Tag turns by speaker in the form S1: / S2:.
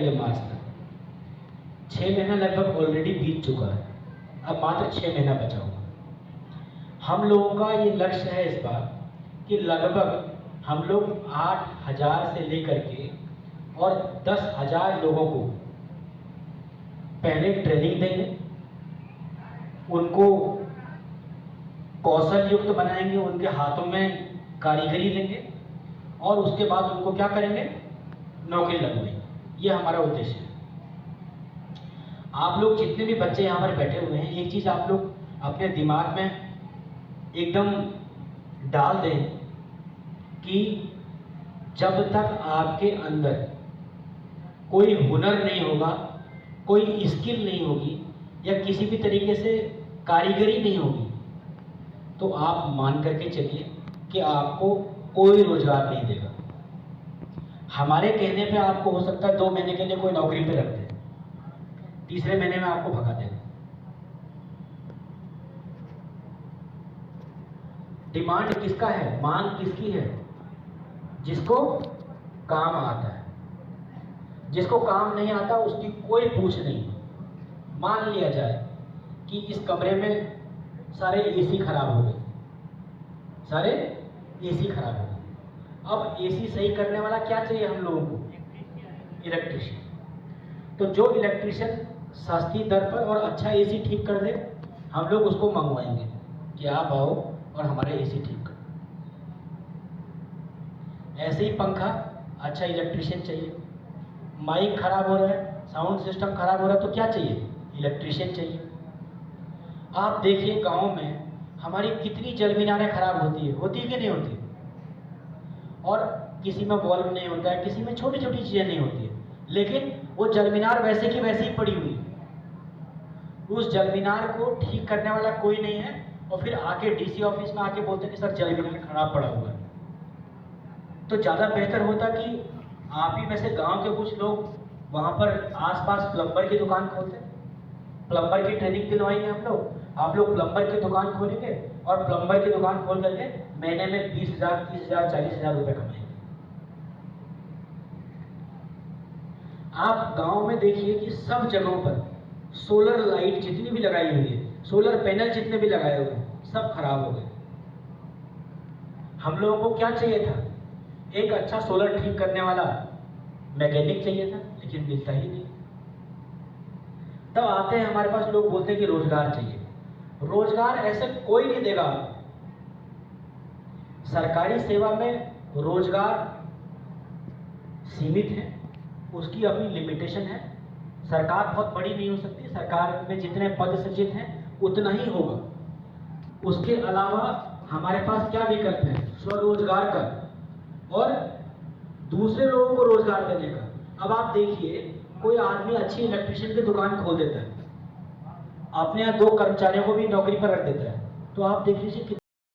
S1: करेंगे मार्च तक। 6 महीना लगभग ऑलरेडी बीत चुका है, अब मात्र 6 महीना बचा हुआ। हम लोगों का ये लक्ष्य है इस बार कि लगभग हम लोग 8,000 से लेकर के और 10,000 लोगों को पहले ट्रेनिंग देंगे, उनको कौशल युक्त बनाएंगे, उनके हाथों में कारीगरी लेंगे और उसके बाद उनको क्या करेंगे, नौकरी लगवाएंगे। ये हमारा उद्देश्य है। आप लोग जितने भी बच्चे यहाँ पर बैठे हुए हैं, एक चीज़ आप लोग अपने दिमाग में एकदम डाल दें कि जब तक आपके अंदर कोई हुनर नहीं होगा, कोई स्किल नहीं होगी या किसी भी तरीके से कारीगरी नहीं होगी, तो आप मान करके चलिए कि आपको कोई रोजगार नहीं देगा। हमारे कहने पे आपको हो सकता है 2 महीने के लिए कोई नौकरी पे रख दे, तीसरे महीने में आपको भगा देगा। डिमांड किसका है, मांग किसकी है? जिसको काम आता है। जिसको काम नहीं आता उसकी कोई पूछ नहीं। मान लिया जाए कि इस कमरे में सारे एसी खराब हो गए, सारे एसी खराब हो गए। अब एसी सही करने वाला क्या चाहिए हम लोगों को? इलेक्ट्रिशियन। तो जो इलेक्ट्रिशियन सस्ती दर पर और अच्छा एसी ठीक कर दे, हम लोग उसको मंगवाएंगे कि आप आओ और हमारे एसी ठीक कर। ऐसे ही पंखा, अच्छा इलेक्ट्रिशियन चाहिए। माइक खराब हो रहा है, साउंड सिस्टम खराब हो रहा है, तो क्या चाहिए? इलेक्ट्रिशियन चाहिए। आप देखिए गांव में हमारी कितनी जल मीनारें खराब होती है कि नहीं होती? और किसी में बल्ब नहीं होता है, किसी में छोटी छोटी चीजें नहीं होती है, लेकिन वो जल मीनार वैसे की वैसे ही पड़ी हुई है। उस जल मीनार को ठीक करने वाला कोई नहीं है और फिर आके डीसी ऑफिस में आके बोलते हैं कि सर जल मीनार खराब पड़ा हुआ है। तो ज़्यादा बेहतर होता कि आप ही में से गांव के कुछ लोग वहाँ पर आसपास प्लम्बर की दुकान खोलते, प्लम्बर की ट्रेनिंग दिलवाएंगे हम लोग। आप लोग प्लम्बर की दुकान खोलेंगे और प्लम्बर की दुकान खोल करके महीने में 20,000, 30,000, 40,000 रुपये कमाएंगे। आप गांव में देखिए कि सब जगहों पर सोलर लाइट जितनी भी लगाई हुई है, सोलर पैनल जितने भी लगाए हुए हैं, सब खराब हो गए। हम लोगों को क्या चाहिए था? एक अच्छा सोलर ठीक करने वाला मैकेनिक चाहिए था, लेकिन मिलता ही नहीं। तब आते हैं हमारे पास लोग बोलते हैं कि रोजगार चाहिए। रोजगार ऐसे कोई नहीं देगा। सरकारी सेवा में रोजगार सीमित है, उसकी अपनी लिमिटेशन है। सरकार बहुत बड़ी नहीं हो सकती, सरकार में जितने पद सृजित हैं उतना ही होगा। उसके अलावा हमारे पास क्या विकल्प है? स्वरोजगार का और दूसरे लोगों को रोजगार देने का। अब आप देखिए, कोई आदमी अच्छी इलेक्ट्रिशियन की दुकान खोल देता है, अपने यहाँ 2 कर्मचारियों को भी नौकरी पर रख देता है, तो आप देख लीजिए